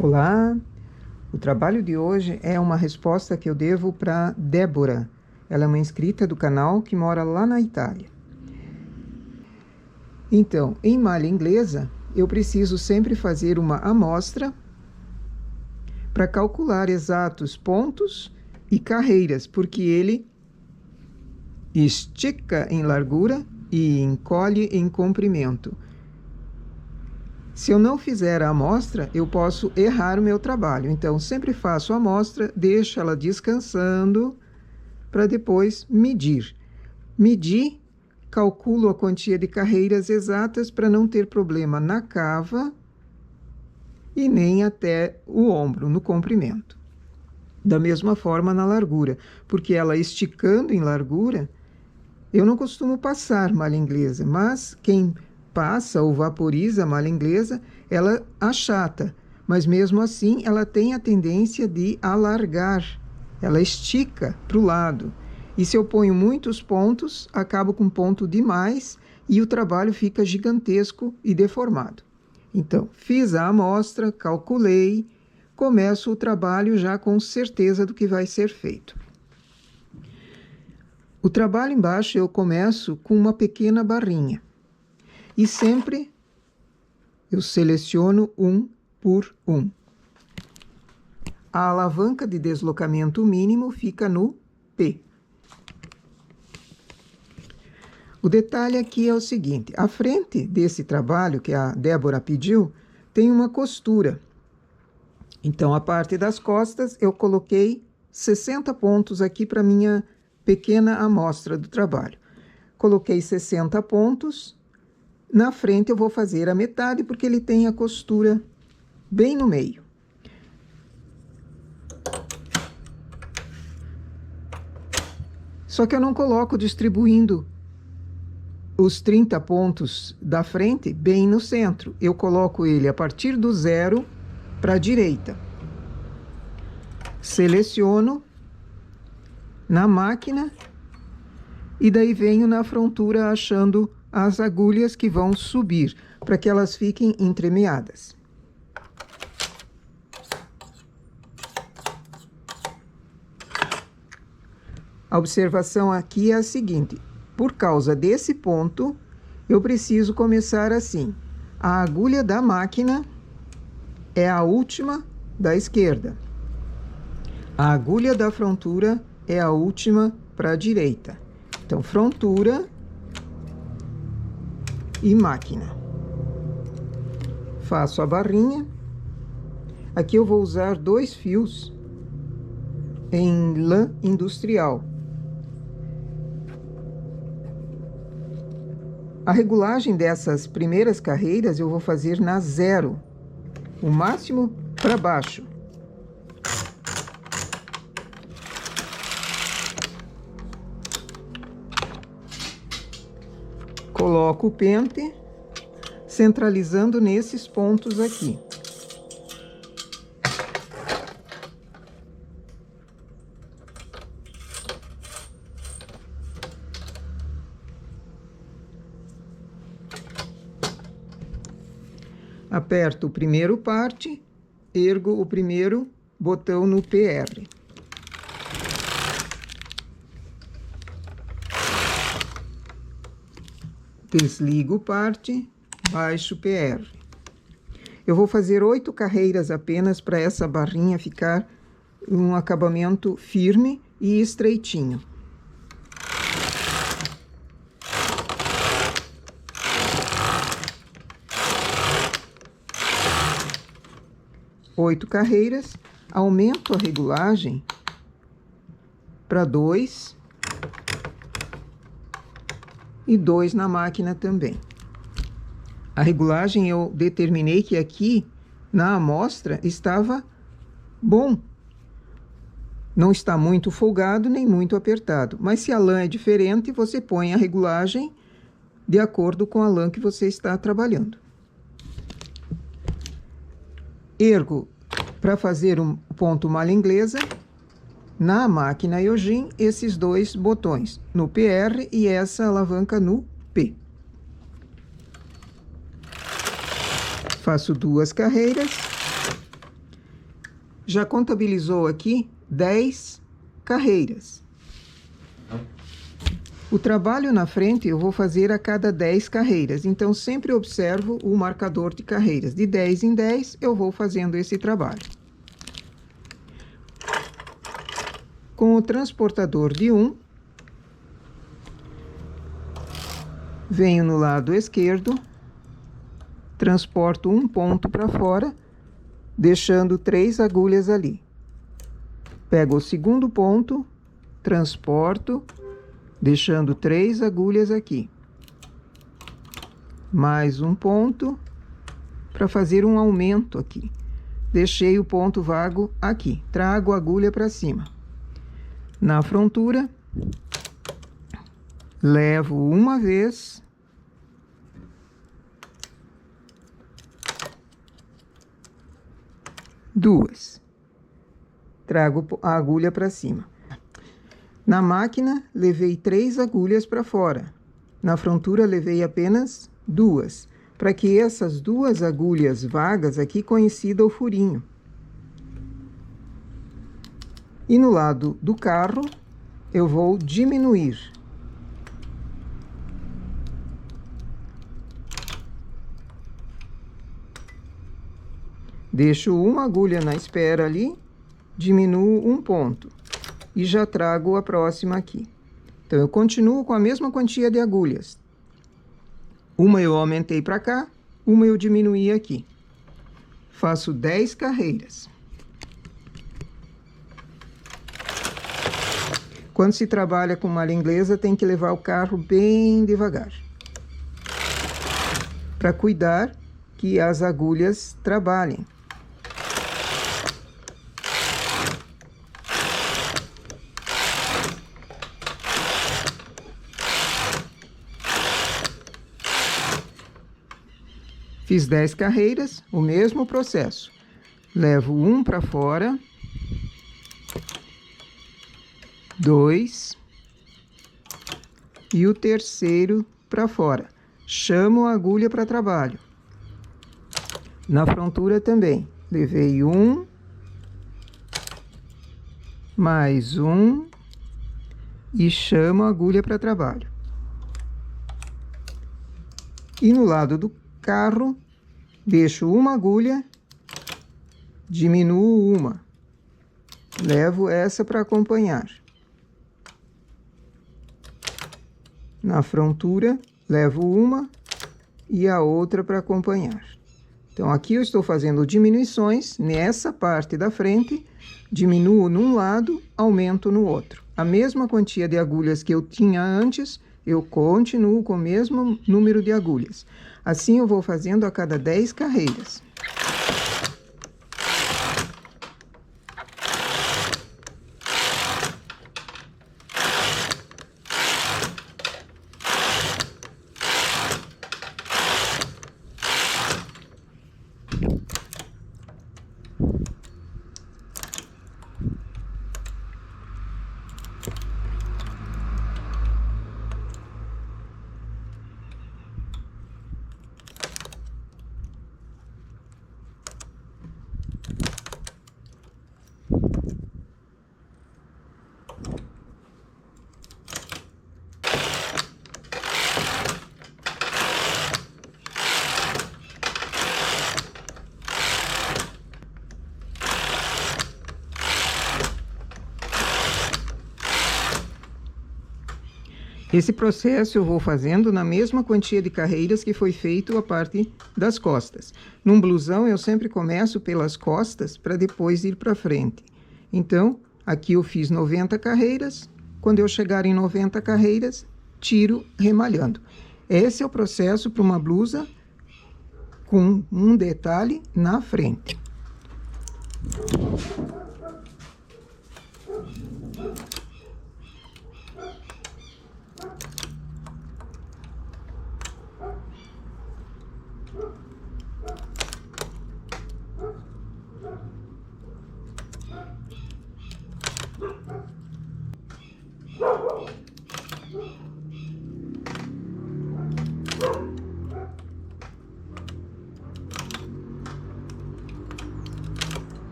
Olá! O trabalho de hoje é uma resposta que eu devo para Débora. Ela é uma inscrita do canal que mora lá na Itália. Então, em malha inglesa, eu preciso sempre fazer uma amostra para calcular exatos pontos e carreiras, porque ele estica em largura e encolhe em comprimento. Se eu não fizer a amostra, eu posso errar o meu trabalho. Então, sempre faço a amostra, deixo ela descansando para depois medir. Medir, calculo a quantia de carreiras exatas para não ter problema na cava e nem até o ombro, no comprimento. Da mesma forma na largura, porque ela esticando em largura, eu não costumo passar malha inglesa, mas quem passa ou vaporiza a malha inglesa, ela achata, mas mesmo assim ela tem a tendência de alargar, ela estica para o lado. E se eu ponho muitos pontos, acabo com ponto demais e o trabalho fica gigantesco e deformado. Então, fiz a amostra, calculei, começo o trabalho já com certeza do que vai ser feito. O trabalho embaixo eu começo com uma pequena barrinha. E sempre eu seleciono um por um. A alavanca de deslocamento mínimo fica no P. O detalhe aqui é o seguinte, a frente desse trabalho que a Débora pediu tem uma costura. Então, a parte das costas eu coloquei 60 pontos aqui para minha pequena amostra do trabalho. Coloquei 60 pontos. Na frente eu vou fazer a metade, porque ele tem a costura bem no meio. Só que eu não coloco distribuindo os 30 pontos da frente bem no centro. Eu coloco ele a partir do zero para a direita. Seleciono na máquina e daí venho na frontura achando as agulhas que vão subir, para que elas fiquem entremeadas. A observação aqui é a seguinte, por causa desse ponto, eu preciso começar assim. A agulha da máquina é a última da esquerda. A agulha da frontura é a última para a direita. Então, frontura e máquina. Faço a barrinha. Aqui eu vou usar 2 fios em lã industrial. A regulagem dessas primeiras carreiras eu vou fazer na 0, o máximo para baixo. Coloco o pente, centralizando nesses pontos aqui. Aperto o primeiro parte, ergo o primeiro botão no PR. Desligo o parte, baixo o PR. Eu vou fazer 8 carreiras apenas para essa barrinha ficar um acabamento firme e estreitinho. Oito carreiras, aumento a regulagem para 2 e 2 na máquina também. A regulagem eu determinei que aqui na amostra estava bom. Não está muito folgado nem muito apertado, mas se a lã é diferente, você põe a regulagem de acordo com a lã que você está trabalhando. Ergo para fazer um ponto malha inglesa, na máquina Yojin, esses 2 botões, no PR e essa alavanca no P. Faço 2 carreiras, já contabilizou aqui 10 carreiras. O trabalho na frente eu vou fazer a cada 10 carreiras, então sempre observo o marcador de carreiras. De 10 em 10 eu vou fazendo esse trabalho. Com o transportador de 1, venho no lado esquerdo, transporto um ponto para fora, deixando 3 agulhas ali. Pego o segundo ponto, transporto, deixando 3 agulhas aqui. Mais um ponto para fazer um aumento aqui. Deixei o ponto vago aqui. Trago a agulha para cima. Na frontura, levo uma vez. Duas. Trago a agulha para cima. Na máquina, levei 3 agulhas para fora. Na frontura, levei apenas 2, para que essas 2 agulhas vagas aqui coincidam o furinho. E no lado do carro, eu vou diminuir. Deixo uma agulha na espera ali, diminuo um ponto e já trago a próxima aqui. Então, eu continuo com a mesma quantia de agulhas. Uma eu aumentei para cá, uma eu diminuí aqui. Faço 10 carreiras. Quando se trabalha com malha inglesa, tem que levar o carro bem devagar, para cuidar que as agulhas trabalhem. Fiz 10 carreiras, o mesmo processo. Levo um para fora, 2 e o terceiro para fora. Chamo a agulha para trabalho. Na frontura também. Levei um, mais um e chamo a agulha para trabalho. E no lado do carro, deixo uma agulha, diminuo uma, levo essa para acompanhar. Na frontura, levo uma e a outra para acompanhar. Então, aqui eu estou fazendo diminuições nessa parte da frente, diminuo num lado, aumento no outro. A mesma quantia de agulhas que eu tinha antes, eu continuo com o mesmo número de agulhas. Assim eu vou fazendo a cada 10 carreiras. Esse processo eu vou fazendo na mesma quantia de carreiras que foi feito a parte das costas. Num blusão eu sempre começo pelas costas para depois ir para frente. Então, aqui eu fiz 90 carreiras, quando eu chegar em 90 carreiras, tiro remalhando. Esse é o processo para uma blusa com um detalhe na frente.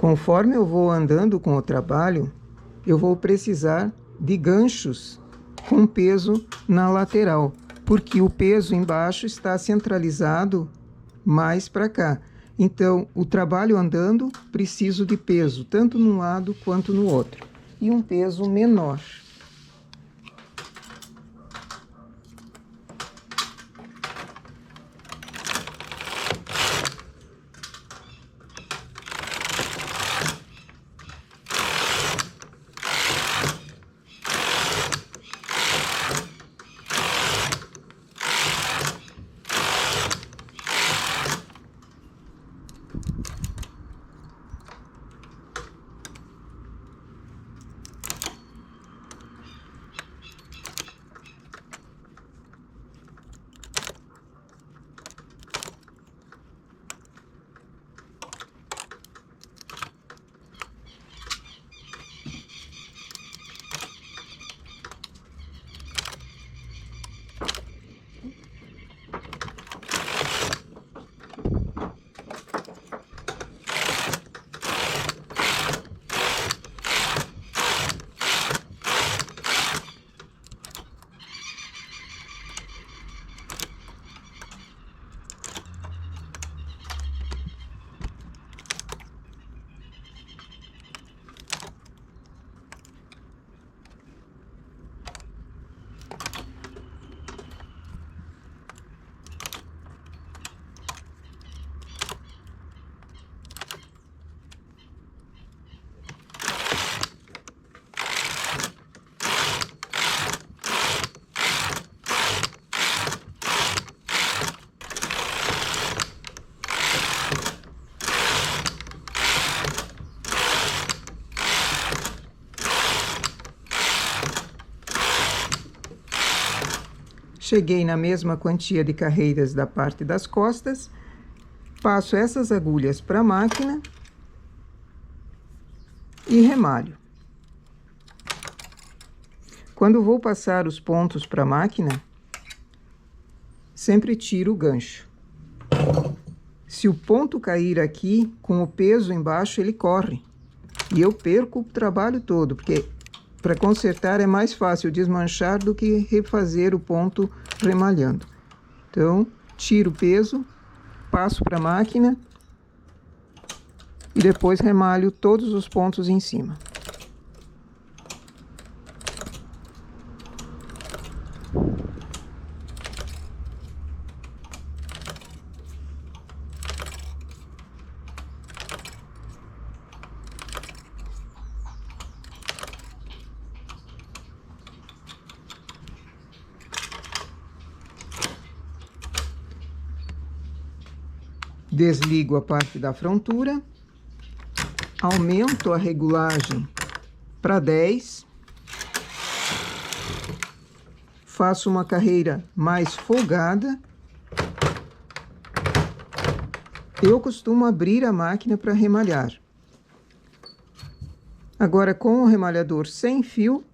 Conforme eu vou andando com o trabalho, eu vou precisar de ganchos com peso na lateral, porque o peso embaixo está centralizado mais para cá. Então, o trabalho andando, preciso de peso, tanto num lado quanto no outro. E um peso menor. Cheguei na mesma quantia de carreiras da parte das costas, passo essas agulhas para a máquina e remalho. Quando vou passar os pontos para a máquina, sempre tiro o gancho. Se o ponto cair aqui, com o peso embaixo, ele corre. E eu perco o trabalho todo, porque para consertar é mais fácil desmanchar do que refazer o ponto remalhando. Então, tiro o peso, passo para a máquina e depois remalho todos os pontos em cima. Desligo a parte da frontura, aumento a regulagem para 10, faço uma carreira mais folgada. Eu costumo abrir a máquina para remalhar. Agora, com o remalhador sem fio,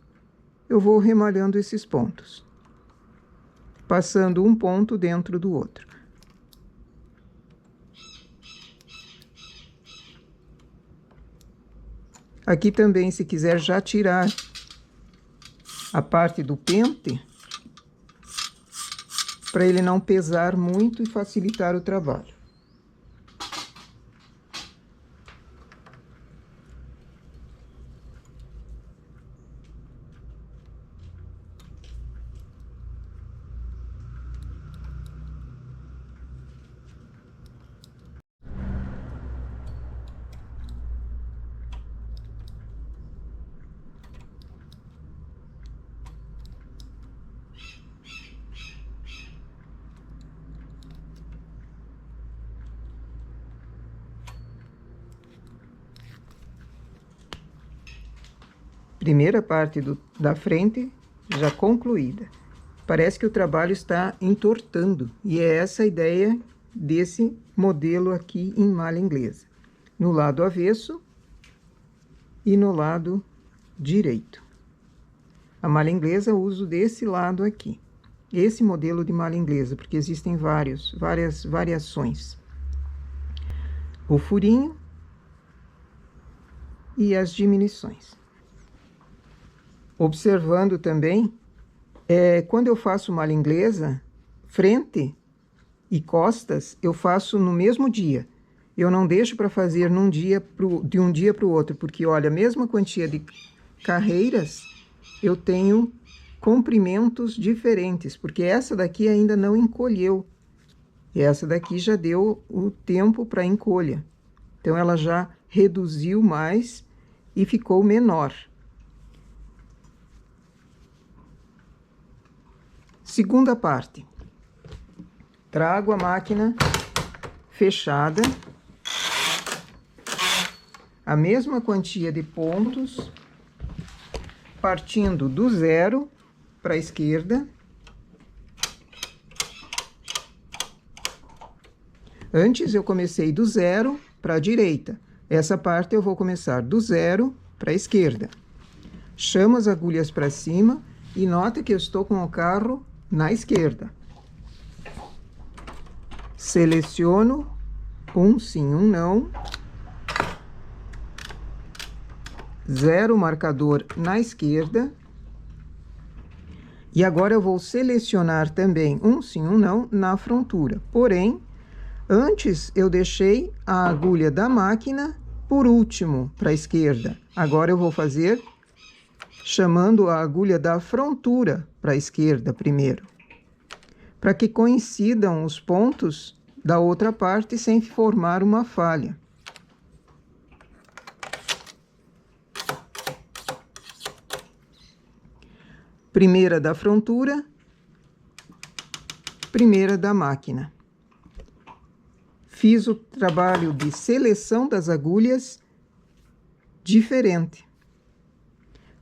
eu vou remalhando esses pontos, passando um ponto dentro do outro. Aqui também, se quiser já tirar a parte do pente, para ele não pesar muito e facilitar o trabalho. Primeira parte da frente já concluída. Parece que o trabalho está entortando, e é essa a ideia desse modelo aqui em malha inglesa. No lado avesso e no lado direito. A malha inglesa eu uso desse lado aqui. Esse modelo de malha inglesa, porque existem várias variações. O furinho. e as diminuições. Observando também, quando eu faço malha inglesa, frente e costas, eu faço no mesmo dia. Eu não deixo para fazer de um dia para o outro, porque, olha, a mesma quantia de carreiras, eu tenho comprimentos diferentes, porque essa daqui ainda não encolheu. E essa daqui já deu o tempo para encolha. Então, ela já reduziu mais e ficou menor. Segunda parte. Trago a máquina fechada, a mesma quantia de pontos, partindo do 0 para a esquerda. Antes eu comecei do 0 para a direita. Essa parte eu vou começar do 0 para a esquerda. Chamo as agulhas para cima e nota que eu estou com o carro na esquerda. Seleciono um sim, um não. 0 marcador na esquerda. E agora eu vou selecionar também um sim, um não na frontura. Porém, antes eu deixei a agulha da máquina por último para a esquerda. Agora eu vou fazer chamando a agulha da frontura para a esquerda primeiro, para que coincidam os pontos da outra parte sem formar uma falha. Primeira da frontura, primeira da máquina. Fiz o trabalho de seleção das agulhas diferente.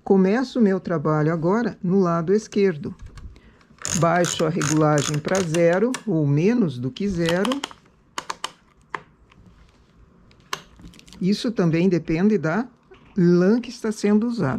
Começo o meu trabalho agora no lado esquerdo. Baixo a regulagem para 0, ou menos do que 0. Isso também depende da lã que está sendo usada.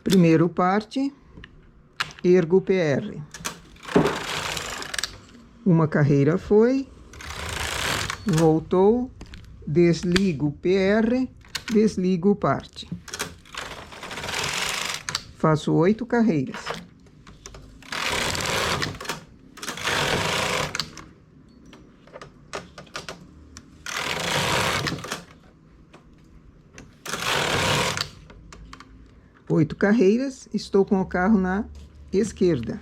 Primeiro parte, ergo o PR. Uma carreira foi, voltou, desligo o PR, desligo o parte. Faço 8 carreiras. Oito carreiras, estou com o carro na esquerda.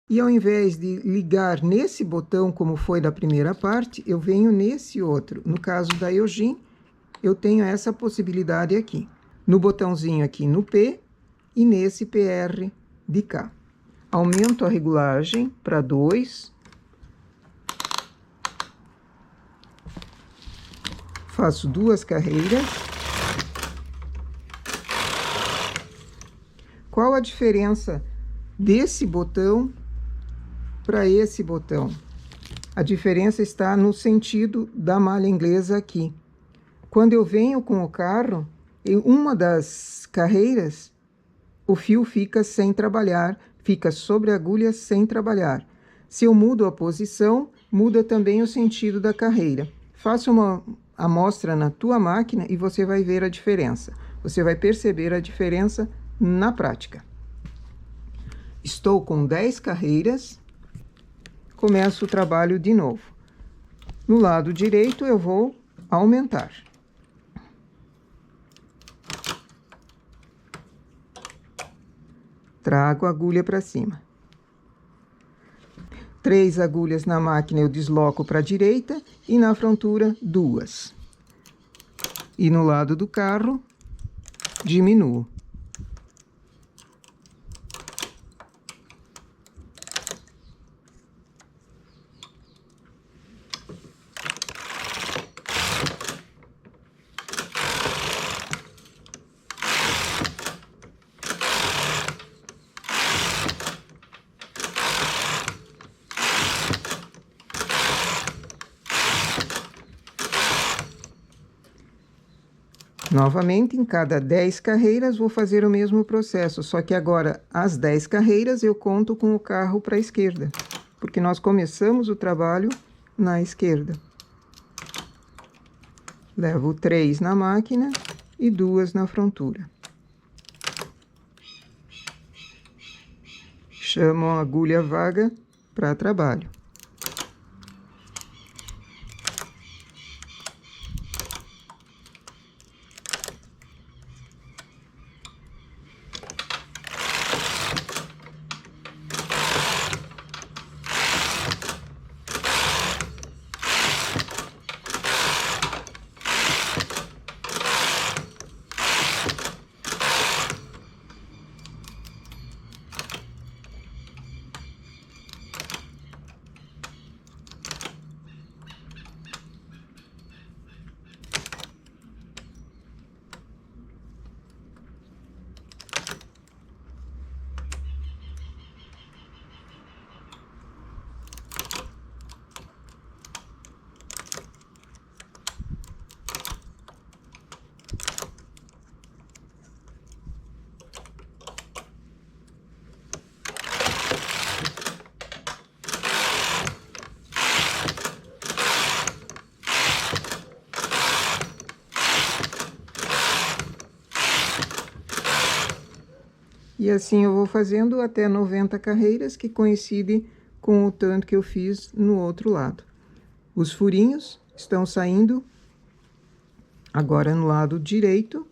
E ao invés de ligar nesse botão, como foi da primeira parte, eu venho nesse outro. No caso da Eugene, eu tenho essa possibilidade aqui. No botãozinho aqui no P e nesse PR de cá. Aumento a regulagem para 2. Faço 2 carreiras. Qual a diferença desse botão para esse botão? A diferença está no sentido da malha inglesa aqui. Quando eu venho com o carro, em uma das carreiras, o fio fica sem trabalhar, fica sobre a agulha sem trabalhar. Se eu mudo a posição, muda também o sentido da carreira. Faça uma amostra na tua máquina e você vai ver a diferença. Você vai perceber a diferença na prática. Estou com 10 carreiras. Começo o trabalho de novo. No lado direito, eu vou aumentar. Trago a agulha para cima. 3 agulhas na máquina eu desloco para a direita e na frontura 2. E no lado do carro, diminuo. Novamente, em cada 10 carreiras, vou fazer o mesmo processo, só que agora, as 10 carreiras, eu conto com o carro para a esquerda, porque nós começamos o trabalho na esquerda. Levo 3 na máquina e 2 na frontura. Chamo a agulha vaga para trabalho. E assim eu vou fazendo até 90 carreiras, que coincide com o tanto que eu fiz no outro lado. Os furinhos estão saindo agora no lado direito,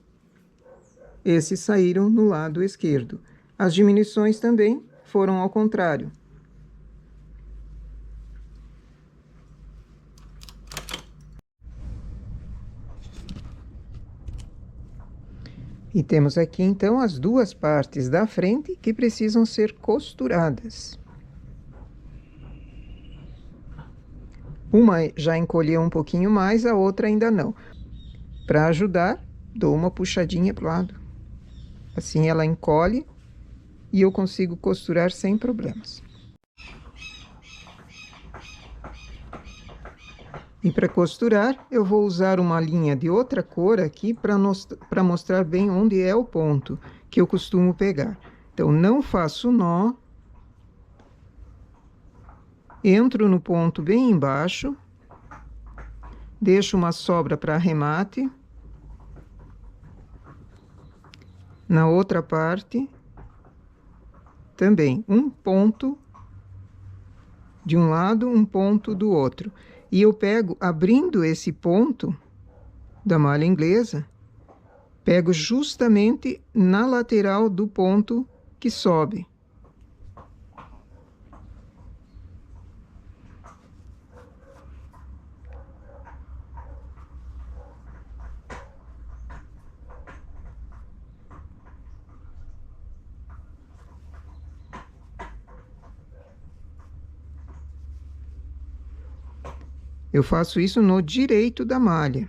esses saíram no lado esquerdo. As diminuições também foram ao contrário. E temos aqui, então, as duas partes da frente que precisam ser costuradas. Uma já encolheu um pouquinho mais, a outra ainda não. Para ajudar, dou uma puxadinha para o lado. Assim ela encolhe e eu consigo costurar sem problemas. E para costurar, eu vou usar uma linha de outra cor aqui para mostrar bem onde é o ponto que eu costumo pegar. Então, não faço nó, entro no ponto bem embaixo, deixo uma sobra para arremate. Na outra parte, também um ponto de um lado, um ponto do outro. E eu pego, abrindo esse ponto da malha inglesa, pego justamente na lateral do ponto que sobe. Eu faço isso no direito da malha.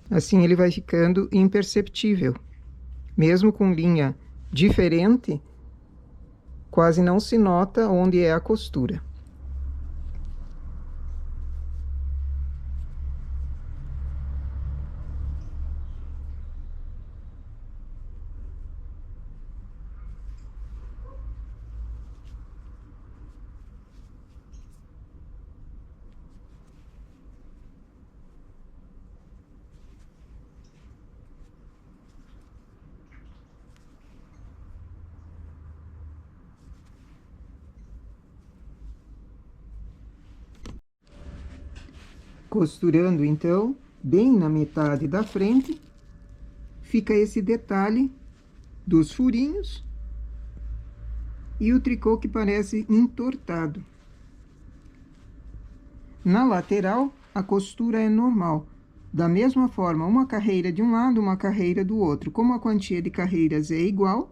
Assim ele vai ficando imperceptível. Mesmo com linha diferente, quase não se nota onde é a costura. Costurando, então, bem na metade da frente, fica esse detalhe dos furinhos e o tricô que parece entortado. Na lateral, a costura é normal. Da mesma forma, uma carreira de um lado, uma carreira do outro. Como a quantia de carreiras é igual,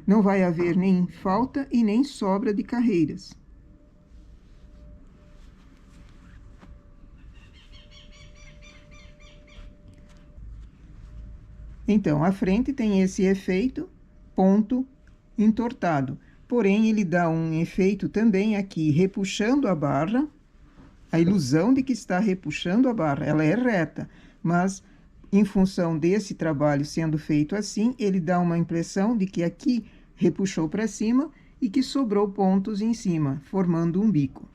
não vai haver nem falta e nem sobra de carreiras. Então, a frente tem esse efeito ponto entortado. Porém, ele dá um efeito também aqui, repuxando a barra, a ilusão de que está repuxando a barra. Ela é reta, mas em função desse trabalho sendo feito assim, ele dá uma impressão de que aqui repuxou para cima e que sobrou pontos em cima, formando um bico.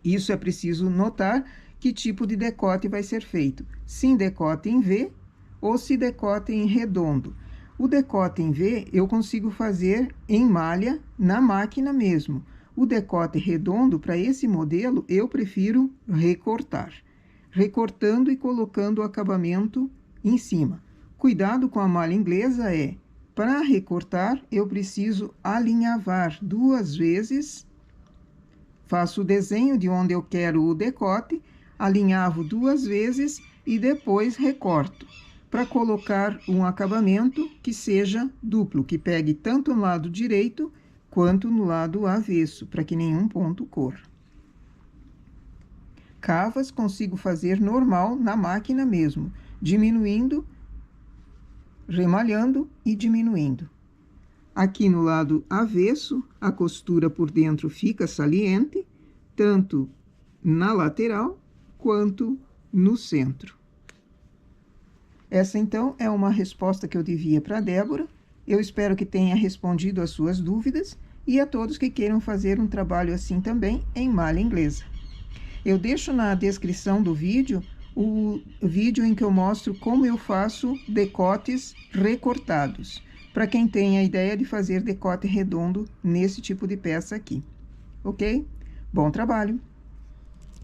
Isso é preciso notar que tipo de decote vai ser feito. Se em decote em V ou se decote em redondo. O decote em V eu consigo fazer em malha na máquina mesmo. O decote redondo, para esse modelo, eu prefiro recortar. Recortando e colocando o acabamento em cima. Cuidado com a malha inglesa é, para recortar, eu preciso alinhavar 2 vezes. Faço o desenho de onde eu quero o decote, alinhavo 2 vezes e depois recorto, para colocar um acabamento que seja duplo, que pegue tanto no lado direito quanto no lado avesso, para que nenhum ponto corra. Cavas consigo fazer normal na máquina mesmo, diminuindo, remalhando e diminuindo. Aqui no lado avesso, a costura por dentro fica saliente, tanto na lateral quanto no centro. Essa, então, é uma resposta que eu devia para a Débora. Eu espero que tenha respondido às suas dúvidas e a todos que queiram fazer um trabalho assim também em malha inglesa. Eu deixo na descrição do vídeo o vídeo em que eu mostro como eu faço decotes recortados, para quem tem a ideia de fazer decote redondo nesse tipo de peça aqui. Ok? Bom trabalho!